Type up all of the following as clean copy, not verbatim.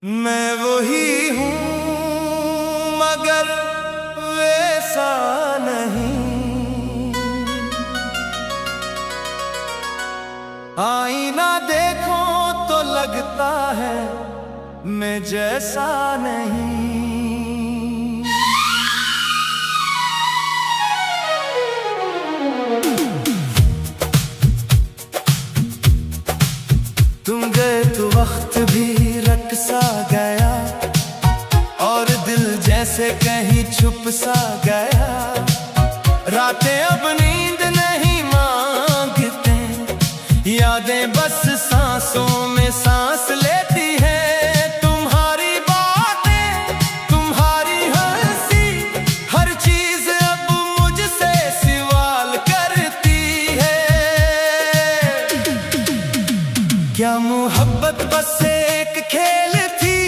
मैं वही हूँ मगर वैसा नहीं। आईना देखो तो लगता है मैं जैसा नहीं। तुम गए तो वक्त भी रट सा गया और दिल जैसे कहीं छुप सा गया। रातें अब नींद नहीं मांगते, यादें बस सांसों में सांस लेती हैं। तुम्हारी बातें, तुम्हारी हंसी, हर चीज अब मुझसे सवाल करती है। क्या मोहब्बत बस एक खेल थी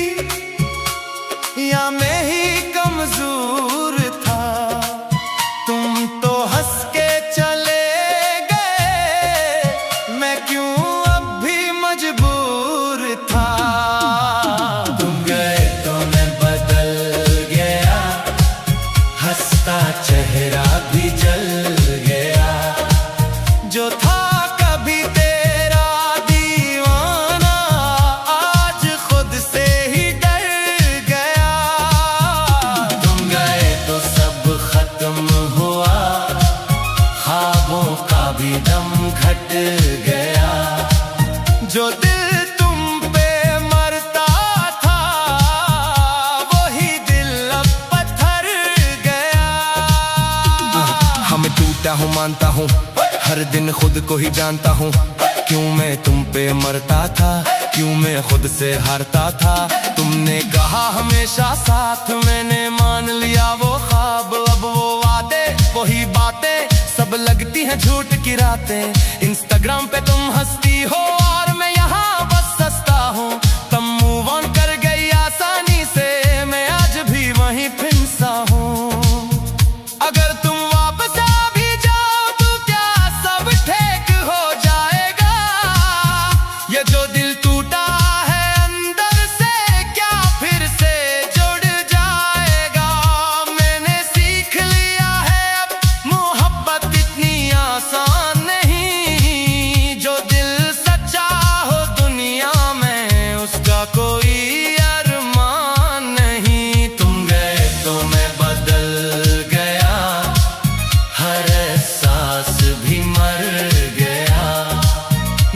या मैं ही कमजोर था? तुम तो हंस के चले गए, मैं क्यों अब भी मजबूर था? तुम गए तो मैं बदल गया, हंसता चेहरा भी जल गया। जो था कभी तेरा दीवाना, आज खुद से ही डर गया। तुम गए तो सब खत्म हुआ, ख्वाबों का भी दम घट गया। जो दिल तुम पे मरता था, वही दिल अब पत्थर गया। हमें टूटा हूँ मानता हूँ, हर दिन खुद को ही जानता हूँ। क्यों मैं तुम पे मरता था, क्यों मैं खुद से हारता था। तुमने कहा हमेशा साथ, मैंने मान लिया वो ख्वाब। अब वो वादे, वही बातें सब लगती हैं झूठ की रातें। इंस्टाग्राम पे तुम हंसती हो और मैं यहाँ बस हंसता हूँ। तुम मूव ऑन कर गई आसानी से, मैं आज भी वहीं फिंसा हूँ। अगर तुम वापस आ भी जाओ तो क्या सब ठीक हो जाएगा? ये जो दिल टूटा है अंदर से, क्या फिर से जुड़ जाएगा? मैंने सीख लिया है अब मोहब्बत इतनी आसान नहीं। जो दिल सच्चा हो दुनिया में, उसका कोई अरमान नहीं। तुम गए तो मैं बदल गया, हर एहसास भी मर गया।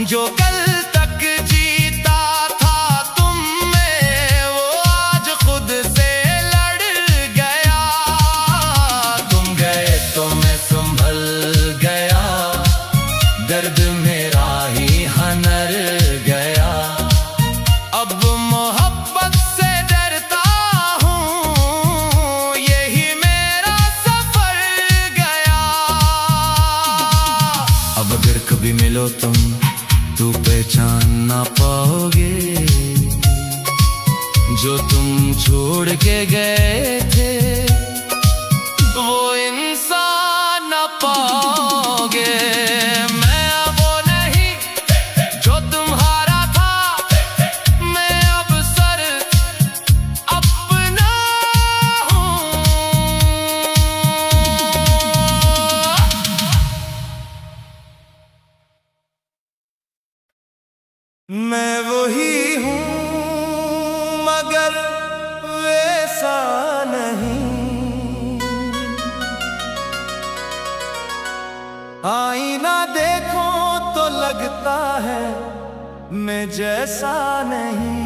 जो कल तक जीता था तुम में, वो आज खुद से लड़ गया। तुम गए तो मैं संभल गया, दर्द मेरा ही हनर गया। अब मोहब्बत से डरता हूँ, यही मेरा सफर गया। अब अगर कभी मिलो तुम तो पहचान ना पाओगे, जो तुम छोड़ के गए थे वो इंसान ना पाओगे। मैं अब वो नहीं जो तुम्हारा था, मैं अब सर अपना हूँ। मैं वही हूँ मगर वैसा नहीं। आईना देखो तो लगता है मैं जैसा नहीं।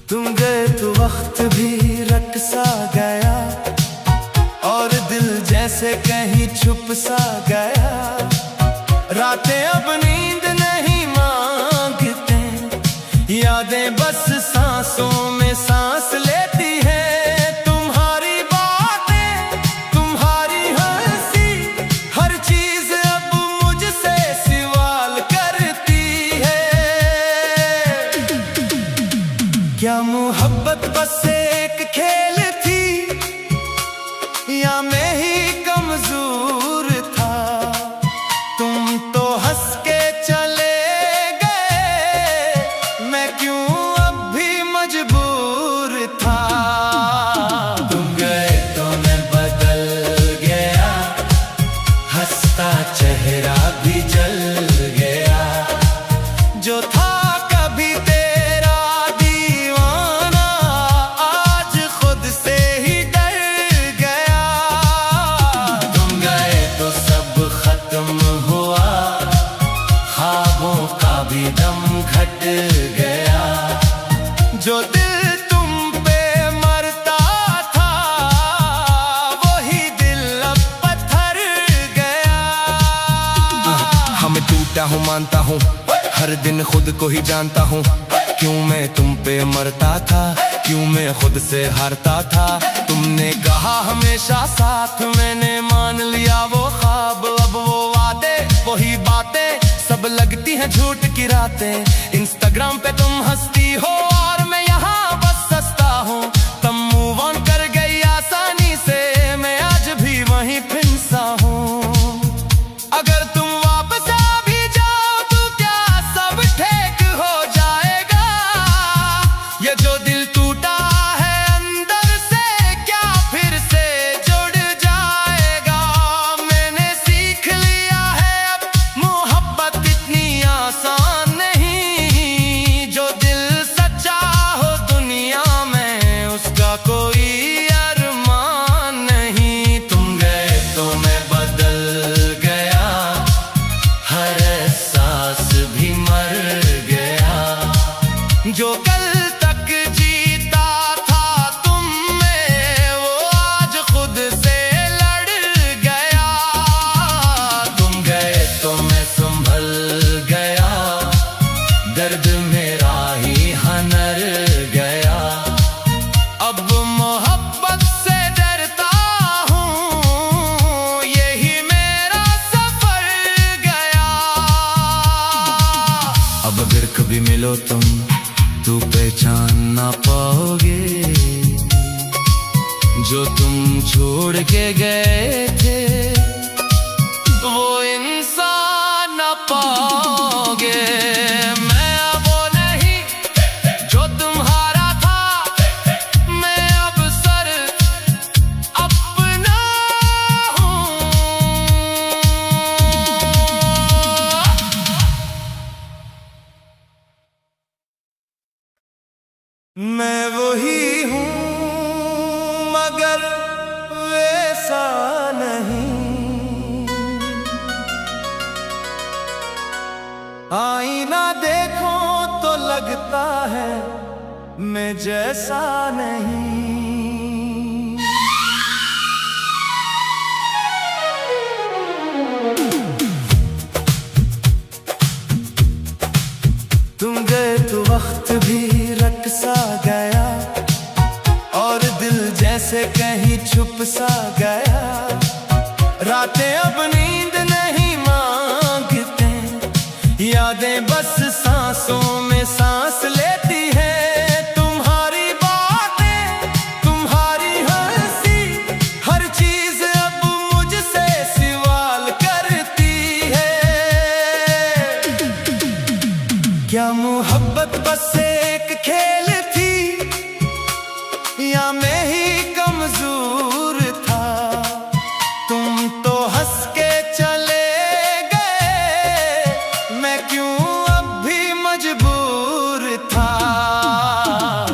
तुम गए तो वक्त भी रट सा गया और दिल जैसे कहीं छुप सा गया। रातें अब नींद नहीं मांगते, यादें बस सांसों में सांस लेती हैं। तुम्हारी बातें, तुम्हारी हंसी, हर चीज अब मुझसे सवाल करती है। क्या मोहब्बत बस एक खेल थी या मैं ही कम कमजोर था। तुम तो हंस के चले गए, मैं क्यों अब भी मजबूर था। तुम गए तो मैं बदल गया, हंसता चेहरा भी जल गया। जो था कभी तेरा दीवाना, आज खुद से ही डर गया। तुम गए तो सब खत्म हुआ, ख्वाबों का भी दम घट गया। जो दिल तुम पे मरता था, वही दिल अब पत्थर गया। हमें टूटा हूँ मानता हूँ, हर दिन खुद को ही जानता हूँ। क्यों मैं तुम पे मरता था, क्यों मैं खुद से हारता था। तुमने कहा हमेशा साथ, मैंने मान लिया वो ख्वाब। अब वो वादे वही बातें, सब लगती हैं झूठ की रातें। इंस्टाग्राम पे तुम हंसती हो और मैं यहाँ बस हंसता हूँ। तुम मूव ऑन कर गई आसानी से, मैं आज भी वहीं फिंसा हूँ। अगर तुम वापस आ भी जाओ तो क्या सब ठीक हो जाएगा। ये जो दिल टूटा है अंदर से, क्या फिर से जुड़ जाएगा। मैंने सीख लिया है अब मोहब्बत इतनी आसान नहीं। जो दिल सच्चा हो दुनिया में, उसका कोई अरमान नहीं। तुम गए तो मैं बदल गया, हर एहसास भी मर गया। जो कल तक जीता था तुम में, वो आज खुद से लड़ गया। तुम गए तो मैं संभल गया, दर्द मेरा ही हनर गया। अब मोहब्बत से डरता हूँ, यही मेरा सफर गया। अब अगर कभी मिलो तुम, तो पहचान ना पाओगे जो तुम छोड़ के गए थे। वो इंसान ना पाओगे। मैं अब वो नहीं जो तुम्हारा था, मैं अब सर अपना हूँ। मैं वही हूँ मगर वैसा नहीं। आईना देखो तो लगता है मैं जैसा नहीं। तुम गए तो वक्त भी रट सा गया, और दिल जैसे कहीं छुप सा गया। रातें अब नींद नहीं मांगते, यादें बस सांसों में सांस लेती हैं। तुम्हारी बातें, तुम्हारी हंसी, हर चीज अब मुझसे सवाल करती है। क्या मोहब्बत बस एक खेल थी, या मैं ही कमजोर था। तुम तो हंस के चले गए, मैं क्यों अब भी मजबूर था।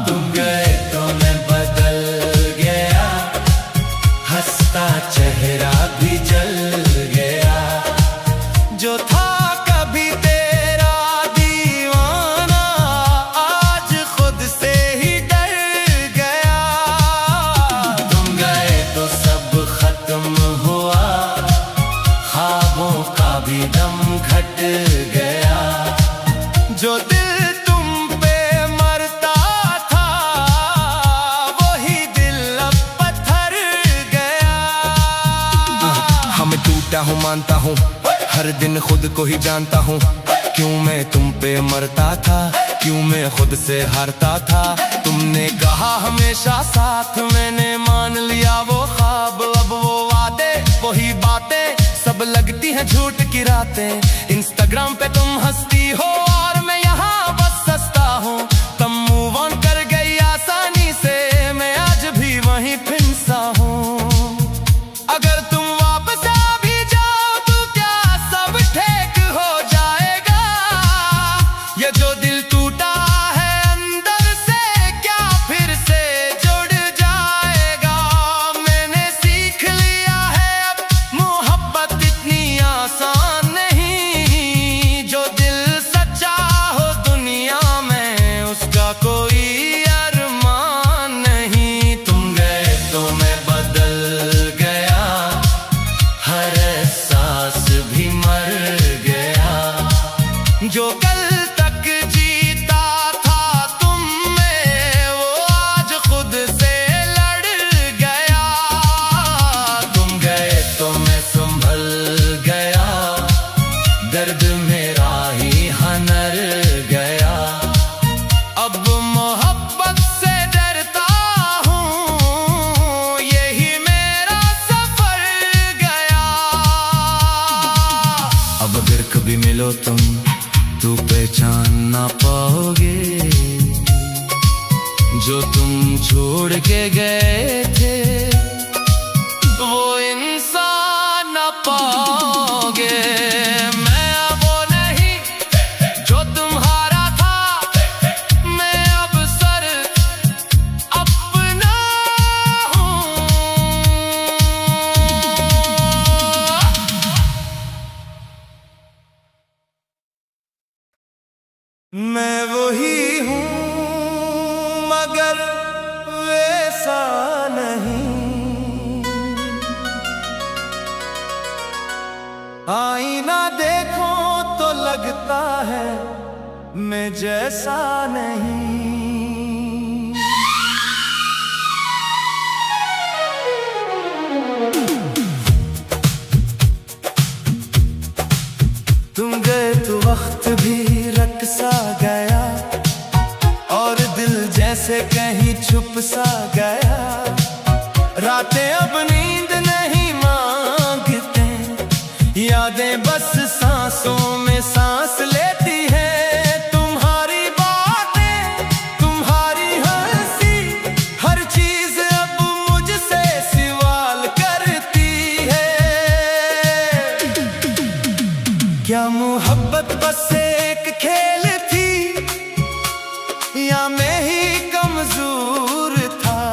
तुम गए तो मैं बदल गया, हंसता चेहरा भी जल गया। जो था कभी तेरा दीवाना, आज खुद से ही डर गया। तुम गए तो सब खत्म हुआ, ख्वाबों का भी दम घट गया। जो दिल तुम पे मरता था, वही दिल अब पत्थर गया। हमें टूटा हूँ मानता हूँ, हर दिन खुद को ही जानता हूँ। क्यों मैं तुम पे मरता था, क्यों मैं खुद से हारता था। तुमने कहा हमेशा साथ, मैंने मान लिया वो ख्वाब। अब वो वादे वही बातें सब लगती हैं झूठ की रातें। इंस्टाग्राम पे तुम हंसती हो और मैं यहाँ बस हंसता हूँ। तुम मूव ऑन कर गई आसानी से, मैं आज भी वहीं फिंसा हूँ। अगर तुम वापस आ भी जाओ तो क्या सब ठीक हो जाएगा? ये जो दिल टूटा है अंदर से क्या फिर से जुड़ जाएगा? मैंने सीख लिया है अब मोहब्बत इतनी आसान नहीं। जो दिल सच्चा हो दुनिया में उसका कोई अरमान नहीं। तुम गए तो मैं बदल गया, हर एहसास भी मर गया। जो कल तक जीता था तुम में वो आज खुद से लड़ गया। तुम गए तो मैं संभल गया, दर्द मेरा ही हनर गया। अब मोहब्बत से डरता हूँ, यही मेरा सफर गया। अब अगर कभी मिलो तुम तो पहचान ना पाओगे, जो तुम छोड़ के गए थे वो इंसान ना पाओगे। मैं अब वो नहीं जो तुम्हारा था, मैं अब सर अपना हूँ। मैं वही हूँ मगर वैसा नहीं। आईना देखो तो लगता है मैं जैसा नहीं। तुम गए तो वक्त भी रट सा गया और दिल जैसे कहीं छुप सा गया। रातें अब नींद नहीं मांगते, यादें बस सांसों में सांस लेती हैं। तुम्हारी बातें, तुम्हारी हंसी, हर चीज अब मुझसे सवाल करती है। क्या मोहब्बत बस एक खेल थी या मैं ही कमजोर था?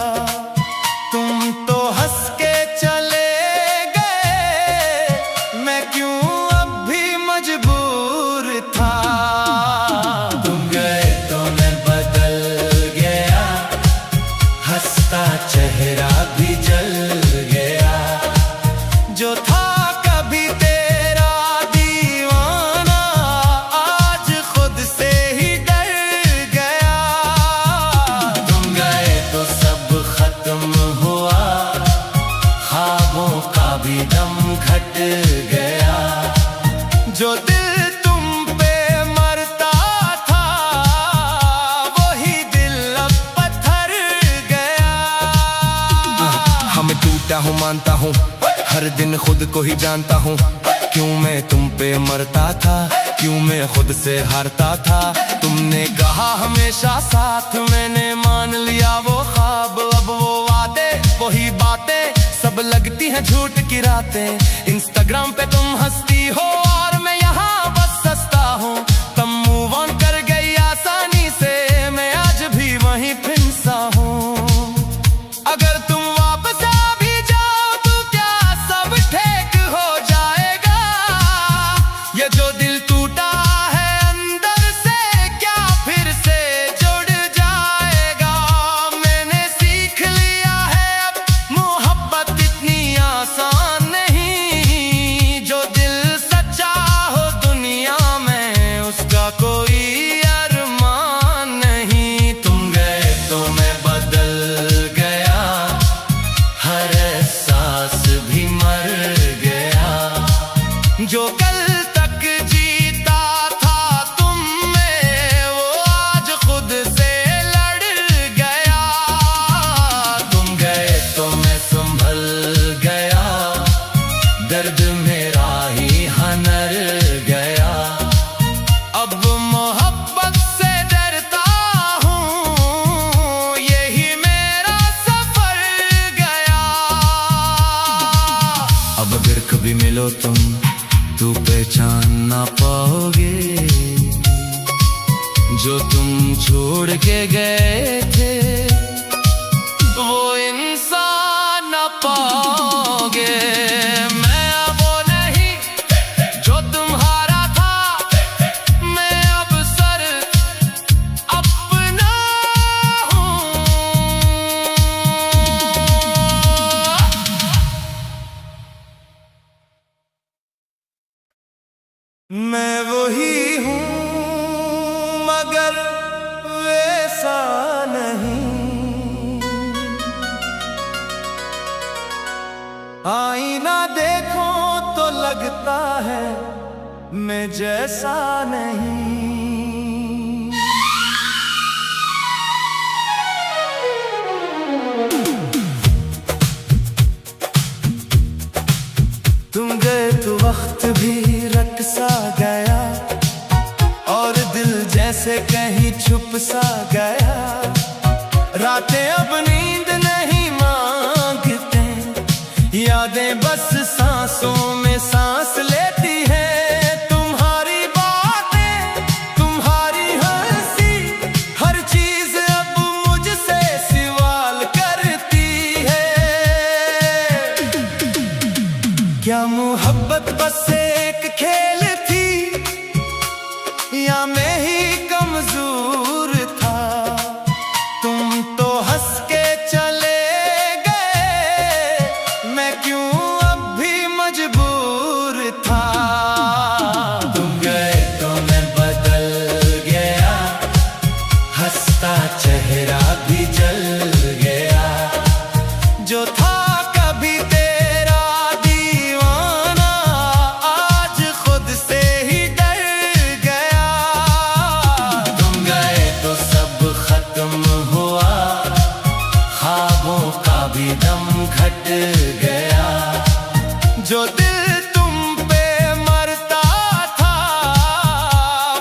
तुम तो हंस के चले गए, मैं क्यों अब भी मजबूर था? तुम गए तो मैं बदल गया, हंसता चेहरा भी जल गया। जो था कभी तेरा दीवाना आज खुद से ही डर गया। तुम गए तो सब खत्म हुआ, ख्वाबों का भी दम घट गया। जो दिल तुम पे मरता था वही दिल अब पत्थर गया। हमें टूटा हूँ मानता हूँ, हर दिन खुद को ही जानता हूँ। क्यों मैं तुम पे मरता था, क्यों मैं खुद से हारता था। तुमने कहा हमेशा साथ, मैंने मान लिया वो ख्वाब। अब वो वादे वही बातें सब लगती हैं झूठ की रातें। इंस्टाग्राम पे तुम हंसती हो और मैं यहाँ बस हंसता हूँ। तुम मूव ऑन कर गई आसानी से, मैं आज भी वहीं फिंसा हूँ। अगर तुम वापस आ भी जाओ तो क्या सब ठीक हो जाएगा? ये जो दिल टूटा है अंदर से क्या फिर से जुड़ जाएगा? मैंने सीख लिया है अब मोहब्बत इतनी आसान नहीं। जो दिल सच्चा हो दुनिया में उसका कोई अरमान नहीं। तुम गए तो मैं बदल गया, हर एहसास भी मर गया। जो कल तक जीता था तुम में वो आज खुद से लड़ गया। तुम गए तो मैं संभल गया, अगर कभी मिलो तुम तो पहचान ना पाओगे जो तुम छोड़ के गए थे, वो इंसान ना पाओगे। मैं अब वो नहीं जो तुम्हारा था, मैं अब सर अपना हूँ। मैं वही हूँ मगर वैसा नहीं। आईना देखो तो लगता है मैं जैसा नहीं। तुम गए तो वक्त भी रट सा गया और दिल जैसे कहीं छुप सा गया। रातें अब नींद नहीं मांगते, यादें बस सांसों में सांस लेती हैं। तुम्हारी बातें, तुम्हारी हंसी, हर चीज अब मुझसे सवाल करती है। क्या मोहब्बत बस एक खेल थी या मैं ही कमजोर था? तुम तो हंस के चले गए, मैं क्यों अब भी मजबूर था? तुम गए तो मैं बदल गया, हंसता चेहरा भी जल गया। जो था कभी तेरा दीवाना, आज खुद से ही डर गया। तुम गए तो सब खत्म हुआ, ख्वाबों का भी दम घट गया। जो दिल तुम पे मरता था,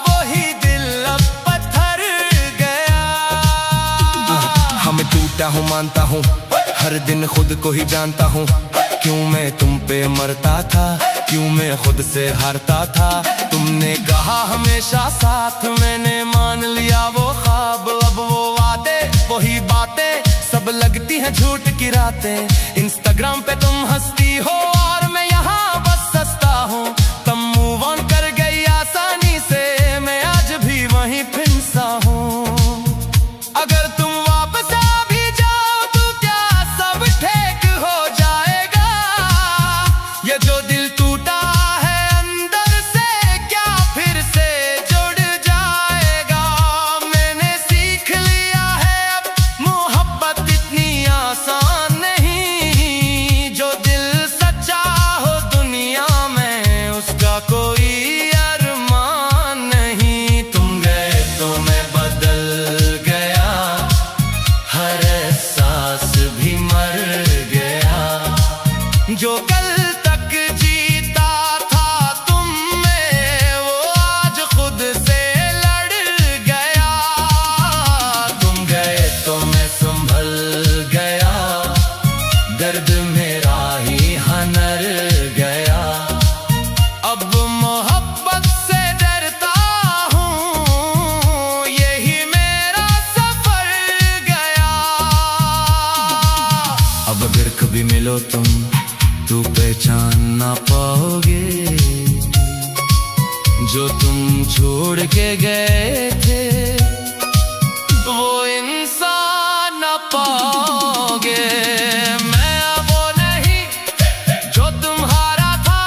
वही दिल अब पत्थर गया। हमें टूटा हूँ मानता हूँ, हर दिन खुद को ही जानता हूँ। क्यों मैं तुम पे मरता था, क्यों मैं खुद से हारता था। तुमने कहा हमेशा साथ, मैंने मान लिया वो ख्वाब। अब वो वादे, वही बातें सब लगती हैं झूठ की रातें। इंस्टाग्राम पे तुम हंसती हो और मैं यहाँ बस हंसता हूँ। तुम मूव ऑन कर गई आसानी से, मैं आज भी वहीं फिंसा हूँ। अगर तुम वापस आ भी जाओ तो क्या सब ठीक हो जाएगा? ये जो दिल टूटा है अंदर से, क्या फिर से जुड़ जाएगा? मैंने सीख लिया है अब मोहब्बत इतनी आसान नहीं। जो दिल सच्चा हो दुनिया में, उसका कोई अरमान नहीं। तुम गए तो मैं बदल गया, हर एहसास भी मर गया। जो कल तक जीता था तुम में, वो आज खुद से लड़ गया। तुम गए तो मैं संभल गया, दर्द मेरा ही हनर गया। अब मोहब्बत से डरता हूँ, यही मेरा सफर गया। अब अगर कभी मिलो तुम तो पहचान ना पाओगे जो तुम छोड़ के गए थे, वो इंसान ना पाओगे। मैं अब वो नहीं जो तुम्हारा था,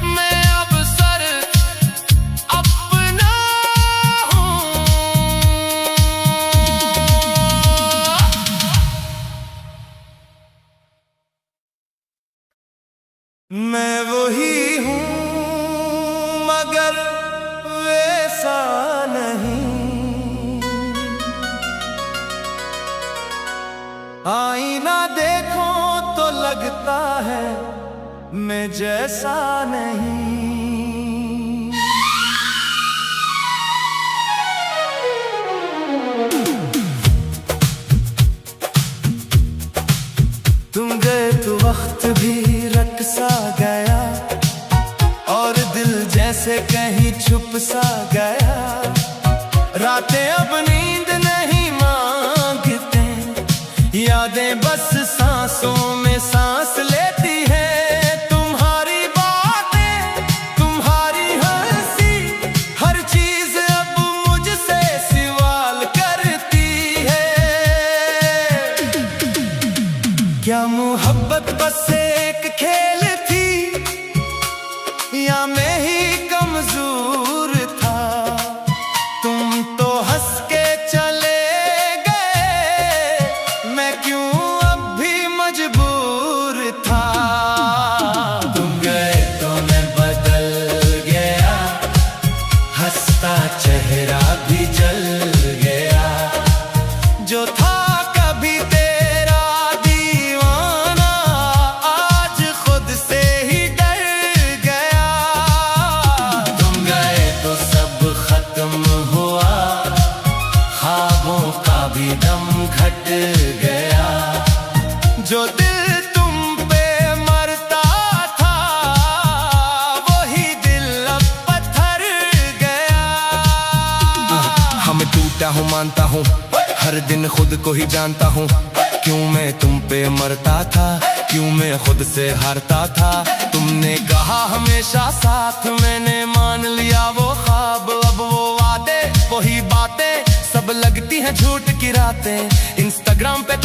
मैं अब सर अपना हूँ। मैं वही हूँ मगर वैसा नहीं। आईना देखो तो लगता है मैं जैसा नहीं। तुम गए तो वक्त भी रट लटक सा गया और दिल जैसे कहीं छुप सा गया। रातें अब नींद नहीं मांगते, यादें बस सांसों में सांस लेती है। तुम्हारी बातें, तुम्हारी हंसी, हर चीज अब मुझसे सवाल करती है। क्या मोहब्बत बस एक खेल थी या मैं ही कमजोर था? तुम तो हंस के चले गए, मैं क्यों अब भी मजबूर था? तुम गए तो मैं बदल गया, हंसता चेहरा भी जल गया। जो था कभी तेरा दीवाना, आज खुद से ही डर गया। तुम गए तो सब खत्म हुआ, ख्वाबों का भी दम घट गया। जो दिल तुम पे मरता था, वही दिल अब पत्थर गया। हमें टूटा हूँ मानता हूँ, हर दिन खुद को ही जानता हूँ। क्यों मैं तुम पे मरता था, क्यों मैं खुद से हारता था। तुमने कहा हमेशा साथ, मैंने मान लिया वो ख्वाब। अब वो वादे, वही बातें, सब लगती हैं झूठ की रातें। इंस्टाग्राम पे